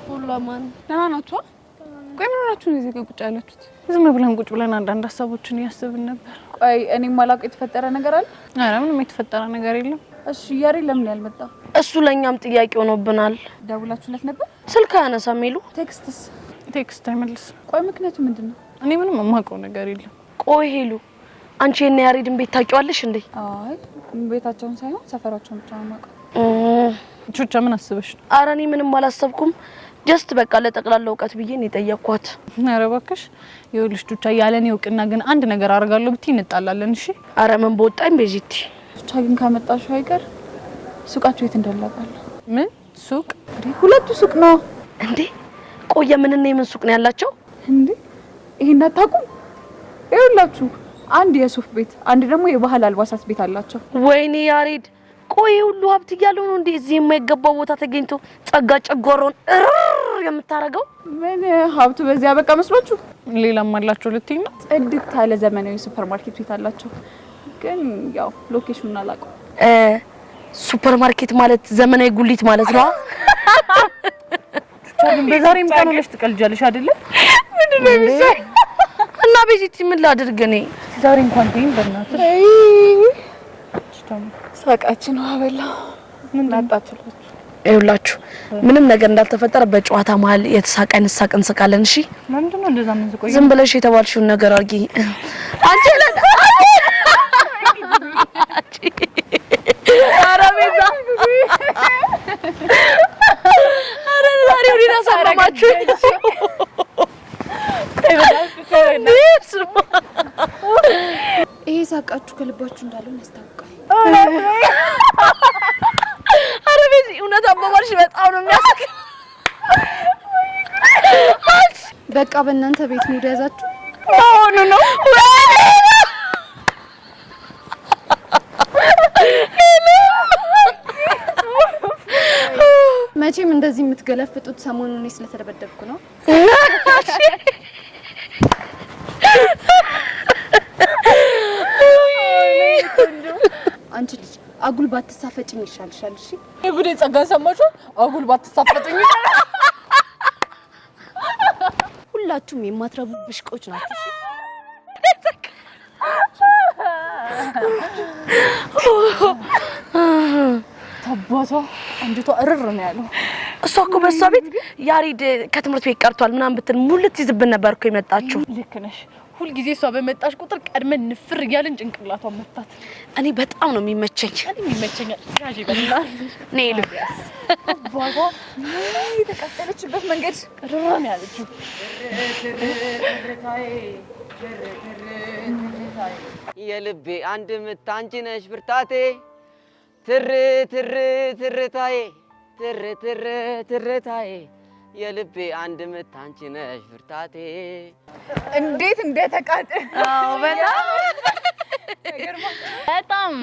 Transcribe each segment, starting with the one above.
ሁላማን ናናቹ ቆይ ምን ሆናችሁ ነው እዚህ ጋር ቁጭ ያላችሁት? ዝም ብለን ቁጭ ብለን አንዳንድ ሀሳቦችን እያሰብን ነበር። ቆይ እኔ ማላውቅ የተፈጠረ ነገር አለ? ኧረ ምንም የተፈጠረ ነገር የለም። እሺ ያሬ ለምን ያልመጣ? እሱ ለኛም ጥያቄ ሆኖብናል። ደውላችሁለት ነበር? ስልክ አያነሳም ይሉ። ቴክስት አይመልስም። ቆይ ምክንያቱ ምንድነው? እኔ ምንም የማውቀው ነገር የለም። ቆይ ሄሉ አንቺ እና ያሬድን ቤት ታውቂዋለሽ እንዴ? አይ ቤታቸውን ሳይሆን ሰፈራቸውን ብቻ ነው የማውቀው። ቹቻ ምን አስበሽ ነው? ኧረ እኔ ምንም አላሰብኩም። ጀስት በቃ ለጠቅላላ እውቀት ብዬ ነው የጠየቅኳት። ኧረ እባክሽ ይኸውልሽ ቹቻ ያለኔ እውቅና ግን አንድ ነገር አደርጋለሁ ብትይ እንጣላለን። እሺ ኧረ ምን በወጣኝ ቤዚቲ። ቹቻ ግን ካመጣሽው አይቀር ሱቃችሁ የት እንዳላቃለሁ። ምን ሱቅ? ሁለቱ ሱቅ ነው እንዴ? ቆየ ምን እና የምን ሱቅ ነው ያላቸው እንዴ? ይሄን አታውቁም? ይኸውላችሁ አንድ የሱፍ ቤት፣ አንድ ደግሞ የባህል አልባሳት ቤት አላቸው። ወይኔ ያሬድ ቆይ ሁሉ ሀብት እያለው ነው እንዴ እዚህ የማይገባው ቦታ ተገኝቶ ጸጋ ጨጓራውን የምታረገው? ምን ሀብቱ በዚያ በቃ መስሏችሁ? ሌላም አላቸው ልትይ ነው? ጽድት ያለ ዘመናዊ ሱፐርማርኬት ቤት አላቸው። ግን ያው ሎኬሽኑን አላውቀው። ሱፐርማርኬት ማለት ዘመናዊ ጉሊት ማለት ነው። ታዲያ በዛሬም ቀን ሆነሽ ትቀልጃለሽ አይደለ? ምንድነው የሚሰራ? እና ቤዚቲ ምን ላድርግ እኔ ዛሬ እንኳን ተይኝ በእናትሽ። ሳቃችን አበላ ምን ላጣችሁት? ይኸውላችሁ ምንም ነገር እንዳልተፈጠረ በጨዋታ መሀል የተሳቀን እንስቃለን። እሺ ምንድነው እንደዛ ምን ዝቆይ? ዝም ብለሽ የተባልሽውን ነገር አድርጊ። አንቺ አረቤዛ አረ ዛሬ ወዲና ሰማማችሁ። ይሄ ሳቃችሁ ከልባችሁ እንዳልሆነ ያስታውቃል። አረ ቤዚ እውነት አባባልሽ በጣም ነው የሚያስቅ። በቃ በእናንተ ቤት ሙድ ያዛችሁ አሁን ነው መቼም እንደዚህ የምትገለፍጡት ሰሞኑን እኔ ስለተደበደብኩ ነው። አንቺ ልጅ አጉል ባትሳፈጭኝ ይሻልሻል። እሺ ጉዴ ጸጋ ሰማችሁ? አጉል ባትሳፈጭኝ። ሁላችሁም የማትረቡ ብሽቆች ናችሁ። ታባቷ አንዲቷ እርር ነው ያለው። እሷ እኮ በሷ ቤት ያሬድ ከትምህርት ቤት ቀርቷል ምናምን ብትል ሙልት ይዝብን ነበር እኮ የመጣችው። ልክ ነሽ። ሁሉ ጊዜ እሷ በመጣሽ ቁጥር ቀድመን ንፍር እያልን ጭንቅላቷን መታት። እኔ በጣም ነው የሚመቸኝ። እኔ ይመቸኛል። ያጂ በእናትሽ ነይ ልብ አባቷ የተቀጠለችበት መንገድ ቅርራ ነው ያለችው። የልቤ አንድ ምት አንቺ ነሽ ብርታቴ ትር ትር ትርታዬ ትር ትር ትርታዬ የልቤ አንድ ምት አንቺ ነሽ ብርታቴ። እንዴት እንደተቃጠ አዎ በጣም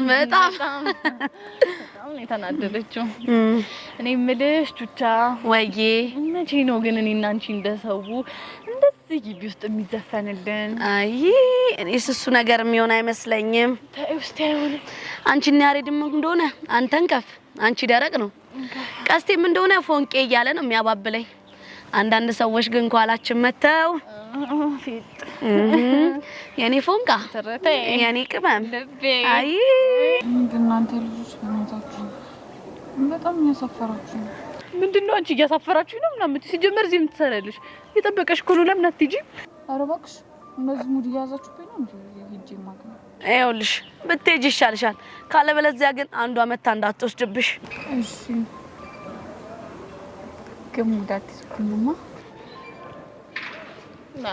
የተናደደችው። እኔ የምልሽ ቹቻ ወይዬ መቼ ነው ግን እኔና አንቺ እንደሰው እንደዚህ ግቢ ውስጥ የሚዘፈንልን? አይ እኔስ እሱ ነገር የሚሆን አይመስለኝም። ታውስቲ አይሆን አንቺና ያሬድም እንደሆነ አንተን ከፍ አንቺ ደረቅ ነው። ቀስቴም እንደሆነ ፎንቄ እያለ ነው የሚያባብለኝ። አንዳንድ ሰዎች ግን ኳላችን መተው ፊት የኔ ፎንቃ ተረተይ የኔ ቅመም አይ እናንተ ልጆች በእናታችሁ በጣም ያሳፈራችሁ። ምንድነው አንቺ እያሳፈራችሁ ነው ምናምን? ሲጀመር እዚህ የምትሰራለሽ የጠበቀሽ ኮሎ ለምን አትጂ? ኧረ እባክሽ እነዚህ ሙድ እያያዛችሁብኝ ነው እንዴ? ሂጂ ማግኘት ይኸውልሽ ብትሄጂ ይሻልሻል። ካለበለዚያ ግን አንዷ መታ እንዳትወስድብሽ። እሺ ከሙዳት ይስኩኝማ ና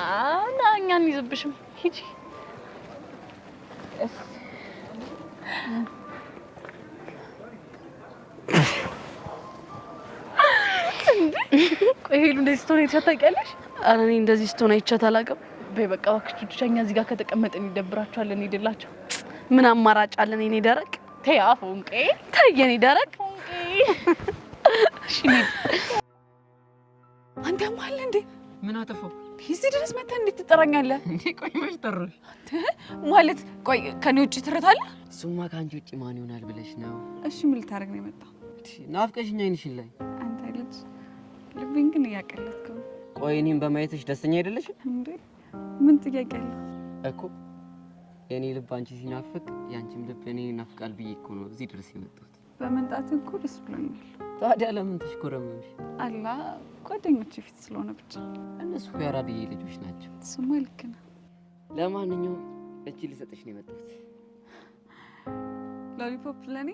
እኛን ይዝብሽም ሂጂ። ቆይ ሄሉ እንደዚህ ስትሆን ታውቂያለሽ? ኧረ እኔ እንደዚህ ስትሆን አይቻት አላውቅም። በይ በቃ እባክሽ ቹቻኛ እዚህ ጋር ከተቀመጠን ይደብራቸዋል። እኔ ሄድላቸው ምን አማራጭ አለን? እኔ ደረቅ ተይ አፎንቄ ተይ የኔ ደረቅ እሺ አንተ ማለ እንዴ? ምን አጠፋው? እዚህ ድረስ መጣ እንዴት ትጠራኛለህ እንዴ? ቆይ መች ጠሩሽ? ማለት ቆይ ከኔ ውጪ ትረታለህ? እሱማ ከአንቺ ውጪ ማን ይሆናል ብለሽ ነው? እሺ ምን ልታረግ ነው የመጣው? ናፍቀሽኝ አይንሽን ላይ አንተ ልጅ ልቤን ግን እያቀለጥክ ነው። ቆይ እኔን በማየትሽ ደስተኛ አይደለሽም እንዴ? ምን ጥያቄ አለ እኮ? የኔ ልብ አንቺ ሲናፍቅ ያንቺም ልብ እኔ ይናፍቃል ብዬ እኮ ነው እዚህ ድረስ የመጣሁት። በመምጣትህ እኮ ደስ ብሎኛል። ታዲያ ለምን ተሽኮረመምሽ? አላ ጓደኞቼ ፊት ስለሆነ ብቻ። እነሱ ያራድዬ ልጆች ናቸው። እሱማ ልክ ነህ። ለማንኛውም እጅ ልሰጥሽ ነው የመጣሁት። ሎሊፖፕ ለኔ?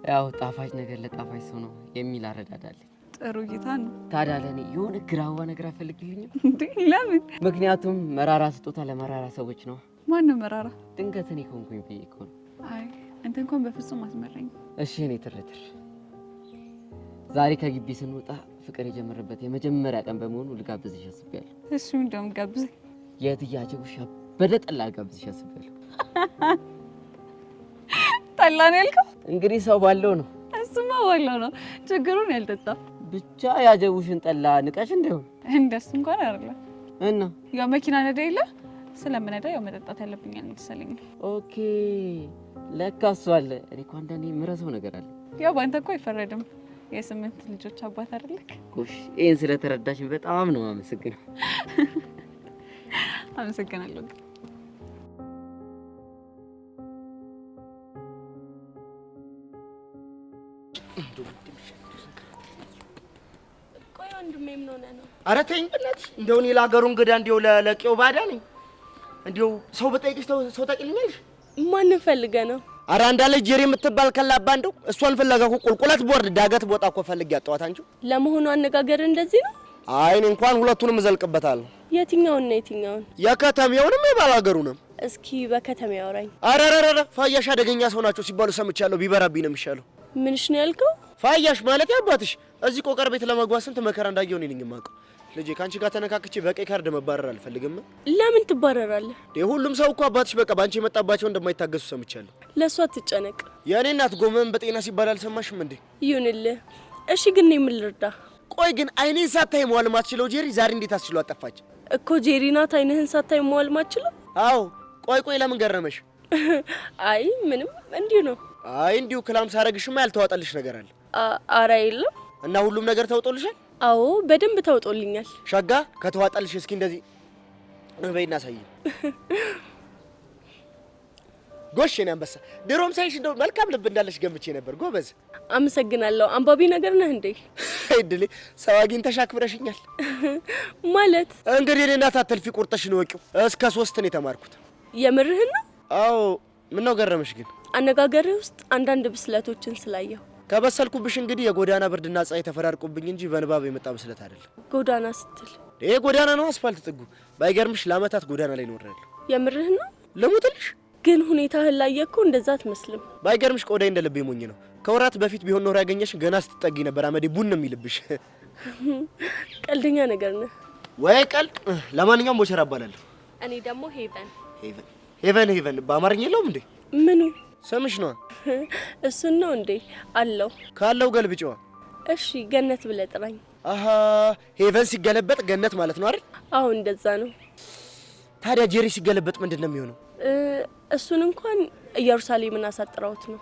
ያው ጣፋጭ ነገር ለጣፋጭ ሰው ነው የሚል አረዳዳለኝ። ጥሩ እይታ ነው። ታዲያ ለኔ የሆነ ግራዋ ነገር አፈልግልኝም? እንዴ ለምን? ምክንያቱም መራራ ስጦታ ለመራራ ሰዎች ነው። ማነው መራራ? ድንገት እኔ ከሆንኩኝ ብዬ እኮ ነው። አይ አንተ እንኳን በፍጹም አትመረኝ። እሺ እኔ ትርትር ዛሬ ከግቢ ስንወጣ ፍቅር የጀመረበት የመጀመሪያ ቀን በመሆኑ ልጋብዝሽ አስቤያለሁ። እሺ እንደውም ጋብዘኝ። የትያቸው ውሻ በደጠላ ልጋብዝሽ አስቤያለሁ። ጠላ ነው ያልከው? እንግዲህ ሰው ባለው ነው። እሱማ ባለው ነው። ችግሩን ያልጠጣ ብቻ ያጀቡሽን ጠላ ንቀሽ እንደው እንደሱ እንኳን አይደለም። እና ያው መኪና ነዳ የለ ስለምነዳ ያው መጠጣት ያለብኝ መሰለኝ። ኦኬ ለካ እሱ አለ። እኔ እኮ አንዳንዴ የምረሳው ነገር አለ። ያው ባንተ እኮ አይፈረድም። የ8 ልጆች አባት አይደለክ? ጎሽ ይሄን ስለተረዳሽ በጣም ነው አመሰግናለሁ። አመሰግናለሁ። ቆይ ወንድሜ ምን ሆነ ነው? ኧረ ተይኝ በእናትሽ። እንደው እኔ ለሀገሩ እንግዳ እንደው ለቄው ባዳ ነኝ። እንደው ሰው በጠይቅሽ ሰው ታውቂልኛለሽ? ማንን ፈልገህ ነው? ኧረ እንዳለች ጄሪ የምትባል ከላባ እንደው እሷን ፍለጋ እኮ ቁልቁለት ቦርድ ዳገት ቦታ እኮ ፈልጌ ያጣኋት። አንቺ ለመሆኑ አነጋገር እንደዚህ ነው? አይ እኔ እንኳን ሁለቱንም እዘልቅበታለሁ። የትኛውን ነው የትኛውን? የከተሜውንም የባላገሩንም። እስኪ በከተማ ያወራኝ። ኧረ ፋያሽ አደገኛ ሰው ናቸው ሲባሉ ሰምቻለሁ። ቢበራብኝ ነው የሚሻለው። ምንሽ ነው ያልከው? ፋያሽ ማለት ያባትሽ እዚህ ቆቀር ቤት ለመግባት ስንት መከራ እንዳየሁ እኔ ነኝ የማውቀው። ልጄ ካንቺ ጋር ተነካክቼ በቀይ ካርድ መባረር አልፈልግም። ለምን ትባረራለህ? ሁሉም ሰው እኮ አባትሽ በቃ ባንቺ የመጣባቸው እንደማይታገሱ ሰምቻለሁ። ለሷ አትጨነቅ። የኔ እናት ጎመን በጤና ሲባል አልሰማሽም እንዴ? ይሁንልህ። እሺ ግን እኔ ምን ልርዳ? ቆይ ግን አይኔን ሳታይ መዋል ማትችለው ጄሪ ዛሬ እንዴት አስችሎ አጠፋች? እኮ ጄሪ ናት አይንህን ሳታይ መዋል ማትችለው? አዎ። ቆይ ለምን ገረመሽ? አይ ምንም እንዲሁ ነው። አይ እንዲሁ ክላም ሳረግሽማ ያልተዋጠልሽ ነገር አለ። ኧረ የለም። እና ሁሉም ነገር ተውጦልሻል? አዎ በደንብ ተውጦልኛል። ሸጋ ከተዋጠልሽ እስኪ እንደዚህ በይና ሳይኝ። ጎሽ የኔ አንበሳ፣ ድሮም ሳይሽ እንደው መልካም ልብ እንዳለሽ ገምቼ ነበር። ጎበዝ። አመሰግናለሁ። አንባቢ ነገር ነህ እንዴ? አይድሌ ሰው አግኝተሽ አክብረሽኛል። ማለት እንግዲህ እኔ እናት አትልፊ ቁርጥሽን ወቂው። እስከ 3 ነው የተማርኩት። የምርህን ነው? አዎ። ምን ነው ገረመሽ ግን? አነጋገርህ ውስጥ አንዳንድ ብስለቶችን ስላየሁ። ከበሰልኩብሽ እንግዲህ የጎዳና ብርድና ፀሐይ ተፈራርቁብኝ እንጂ በንባብ የመጣ ብስለት አይደለም። ጎዳና ስትል ይሄ ጎዳና ነው፣ አስፋልት ጥጉ። ባይገርምሽ ለአመታት ጎዳና ላይ ኖሬያለሁ። የምርህን ነው? ልሙትልሽ? ግን ሁኔታህን ላየኩ እንደዛ አትመስልም። ባይገርምሽ ቆዳይ እንደ ልቤ ሞኝ ነው። ከወራት በፊት ቢሆን ኖር ያገኘሽ ገና ስትጠጊ ነበር አመዴ ቡን ነው የሚልብሽ። ቀልደኛ ነገር ነህ። ወይ ቀልድ። ለማንኛውም ቦቸራ እባላለሁ። እኔ ደግሞ ሄቨን። ሄቨን በአማርኛ የለውም እንዴ? ምኑ? ስምሽ ነው? እሱን ነው እንዴ? አለው። ካለው ገልብጪዋ። እሺ ገነት ብለህ ጥራኝ። አሃ ሄቨን ሲገለበጥ ገነት ማለት ነው አይደል? አዎ እንደዛ ነው። ታዲያ ጄሪ ሲገለበጥ ምንድን ነው የሚሆነው? እሱን እንኳን ኢየሩሳሌምን አሳጥራውት ነው።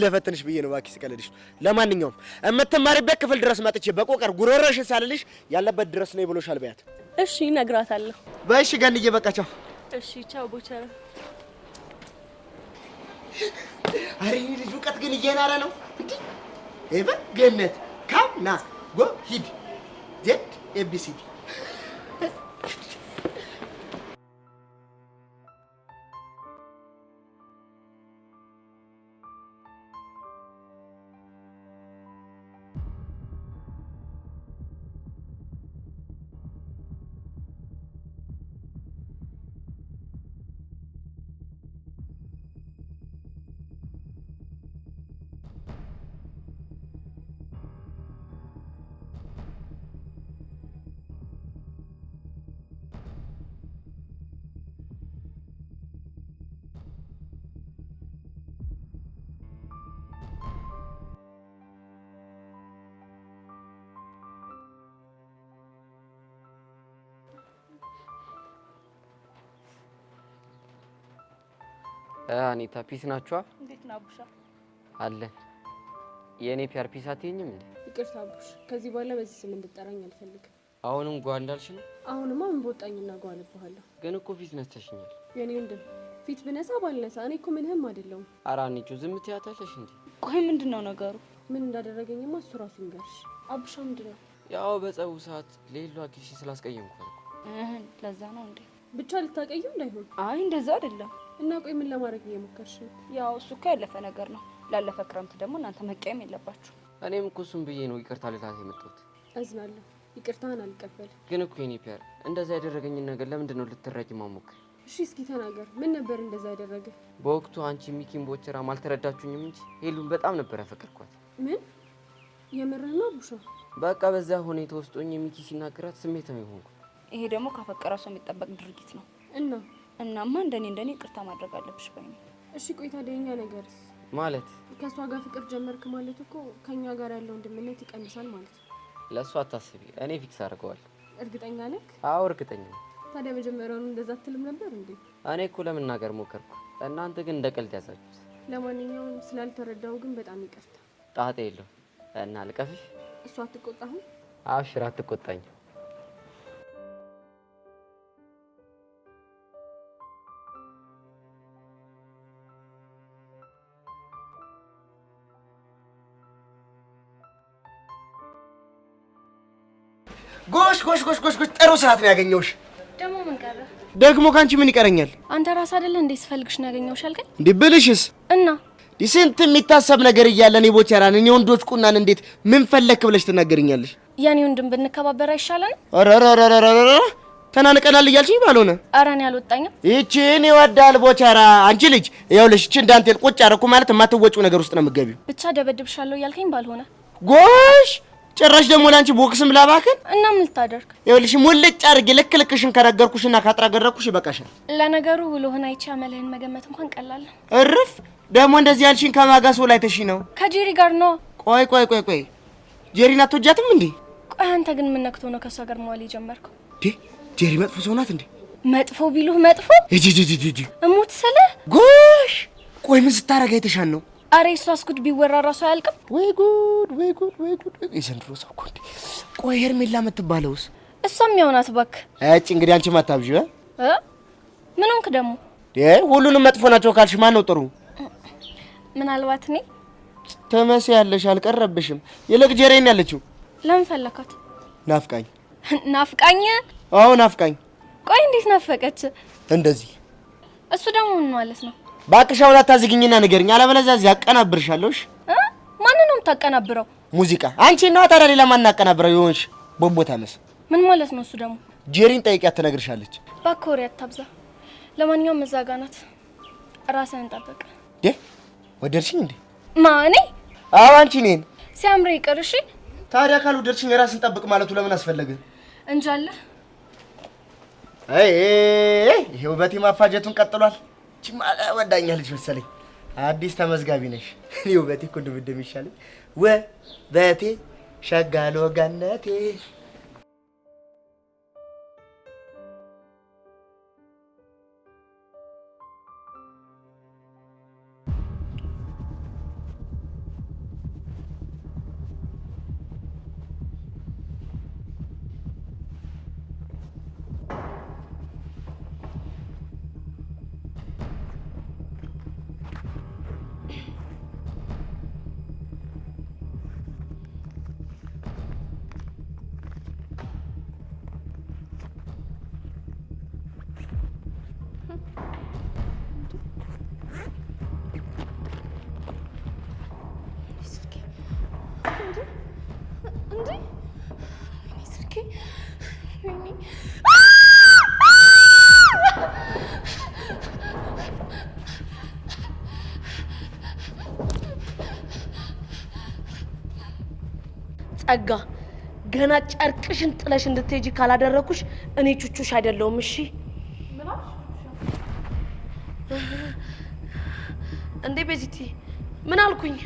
ለፈትንሽ ብዬ ነው እባክሽ፣ ስቀልድሽ። ለማንኛውም የምትማሪበት ክፍል ድረስ መጥቼ በቆቀር ጉሮሮሽን ሳልልሽ ያለበት ድረስ ነው ብሎሻል በያት። እሺ እነግራታለሁ። በእሺ ገንዬ በቃ ቻው። እሺ ቻው ቦቸራ። አሬ ልጅ እውቀት ግን እየናረ ነው እንዴ? ሄቨን ገነት ካም ና ጎ ሂድ ዜድ ኤቢሲዲ አኒታ ፒስ ናችኋ? እንዴት ነው አቡሻ? አለ የኔ ፒአር ፒስ አትይኝም እንዴ? ይቅርታ አቡሽ፣ ከዚህ በኋላ በዚህ ስም እንድጠራኝ አልፈልግም። አሁንም ጓ እንዳልሽ ነው? አሁንማ ምን በወጣኝና ጓ ልብሃለሁ። ግን እኮ ፊት ነስተሽኛል። የኔ ወንድም ፊት ብነሳ ባልነሳ እኔ እኮ ምንህም አይደለሁም። ኧረ አንቺ ዝም ትያታለሽ እንዴ? ቆይ ምንድነው ነገሩ? ምን እንዳደረገኝማ እሱ ራሱ ይንገርሽ። አቡሻ ምንድነው? ያው በጸቡ ሰዓት ሌሏ ኪሽ ስላስቀየምኩት እኮ። ለዛ ነው እንዴ? ብቻ ልታቀየው እንዳይሆን። አይ እንደዛ አይደለም። እና ቆይ ምን ለማድረግ እየሞከርሽ ነው? ያው እሱ እኮ ያለፈ ነገር ነው። ላለፈ ክረምት ደግሞ እናንተ መቀየም የለባችሁ። እኔም እኮ እሱን ብዬ ነው ይቅርታ ልላት የመጣሁት። አዝናለሁ። ይቅርታህን አልቀበል። ግን እኮ የኔ ፒያር እንደዛ ያደረገኝን ነገር ለምንድን ነው ልትረጂ ማሞክር? እሺ እስኪ ተናገር። ምን ነበር እንደዛ ያደረገ? በወቅቱ አንቺ ሚኪን ቦቸራም አልተረዳችሁኝም እንጂ ሄሉን በጣም ነበር ያፈቅርኳት። ምን የምርህ ነው አቡሻ? በቃ በዛ ሁኔታ ውስጥ ሆኜ ሚኪ ሲናገራት ስሜታዊ ሆንኩ። ይሄ ደግሞ ካፈቀረ ሰው የሚጠበቅ ድርጊት ነው። እናማ እንደኔ ይቅርታ ማድረግ አለብሽ ባይ ነኝ። እሺ ቆይ ታዲያ የኛ ነገርስ? ማለት ከሷ ጋር ፍቅር ጀመርክ ማለት እኮ ከኛ ጋር ያለው ወንድምነት ይቀንሳል ማለት ነው። ለእሱ አታስቢ፣ እኔ ፊክስ አድርገዋለሁ። እርግጠኛ ነህ? አዎ እርግጠኛ ነኝ። ታዲያ መጀመሪያውኑ እንደዛ አትልም ነበር እንዴ? እኔ እኮ ለመናገር ሞከርኩ፣ እናንተ ግን እንደ ቀልድ ያዛችሁት። ለማንኛውም ስላልተረዳው ግን በጣም ይቅርታ። ጣጣ የለውም። እና ልቀፍሽ? እሷ አትቆጣህም? አብሽር፣ አትቆጣኝ። ጎሽ ጎሽ ጎሽ ጎሽ ጎሽ፣ ጥሩ ሰዓት ነው ያገኘሁሽ። ደግሞ ምን ቀረ? ደግሞ ካንቺ ምን ይቀረኛል? አንተ ራስ አይደለ እንዴ ስፈልግሽ ነው ያገኘሁሽ አልከኝ? እንዴ ብልሽስ? እና ስንት የሚታሰብ ነገር እያለን የቦቸራን እኔ ወንዶች ቁናን እንዴት ምን ፈለክ ብለሽ ትናገርኛለሽ? ያኔ ወንድም ብንከባበር አይሻለን? አረረረረረ ተናንቀናል እያልሽኝ ባልሆነ። ኧረ እኔ አልወጣኝም። ይቺን ይወዳል ቦቸራ። አንቺ ልጅ ይኸውልሽ፣ እቺ እንዳንቴል ቁጭ አደረኩ ማለት የማትወጪው ነገር ውስጥ ነው የምትገቢው። ብቻ ደበድብሻለሁ እያልከኝ ባልሆነ። ጎሽ ጭራሽ ደግሞ ላንቺ ቦክስም ላባከን። እና ምን ልታደርግ? ይኸውልሽ ሙልጭ አድርጌ ልክ ልክሽን ከነገርኩሽና ካጥራገረኩሽ ይበቃሻል። ለነገሩ ውሎህን አይቼ አመልህን መገመት እንኳን ቀላል ነው። እርፍ ደግሞ እንደዚህ ያልሽኝ ከማጋስ ላይ ተሺ ነው? ከጄሪ ጋር ነው። ቆይ ቆይ ቆይ ቆይ ጄሪን አትወጃትም እንዴ? ቆይ አንተ ግን ምን ነክቶ ነው ከሷ ጋር መዋል የጀመርከው? ጄሪ መጥፎ ሰው ናት እንዴ? መጥፎ ቢሉህ መጥፎ እጂ እሙት ስለ ጎሽ። ቆይ ምን ስታረጋ የተሻል ነው? አሬ እሷስ ጉድ ቢወራ ራሱ አያልቅም። ወይ ጉድ ወይ ጉድ ወይ ጉድ! የዘንድሮ ሰው እኮ እንዴ! ቆይ ሄርሜላ የምትባለውስ? እሷም ያው ናት እባክህ። እጭ እንግዲህ አንቺ ማታብዢ ምን ሆንክ ደግሞ? ሁሉንም መጥፎ ናቸው ካልሽ ማን ነው ጥሩ? ምናልባት እኔ ትመስያለሽ፣ አልቀረብሽም። ይልቅ ጄሪን ያለችው ለምን ፈለካት? ናፍቃኝ። ናፍቃኝ? አዎ ናፍቃኝ። ቆይ እንዴት ናፈቀች? እንደዚህ። እሱ ደግሞ ምን ማለት ነው? ባክሽ አውላ ታዝግኝና ንገሪኝ፣ አለበለዚያ እዚህ አቀናብርሻለሁ። ማንን ነው የምታቀናብረው? ሙዚቃ። አንቺ ነው ታዲያ ሌላ ማን አቀናብረው ይሆንሽ? ቦቦታ መስ ምን ማለት ነው? እሱ ደግሞ ጄሪን ጠይቂያት ትነግርሻለች። ባኮሪ አታብዛ። ለማንኛውም እዛ ጋር ናት። ራስህን ጠብቅ። ወደድሽኝ እንዴ? ማኔ? አዎ አንቺ ነኝ። ሲያምር ይቅር። እሺ ታዲያ ካልወደድሽኝ ራስን ጠብቅ ማለቱ ለምን አስፈለገ? እንጃለ። ይሄ ውበቴ ማፋጀቱን ቀጥሏል። ቺማ ወዳኛለች መሰለኝ። አዲስ ተመዝጋቢ ነሽ። እኔ ውበቴ እኮ ድብድብ ይሻለኝ። ውበቴ ሸጋሎ ገነቴ ጸጋ ገና ጨርቅሽን ጥለሽ እንድትሄጂ ካላደረኩሽ እኔ ቹቹሽ አይደለሁም። እሺ እንዴ ቤዚቲ ምን አልኩኝ?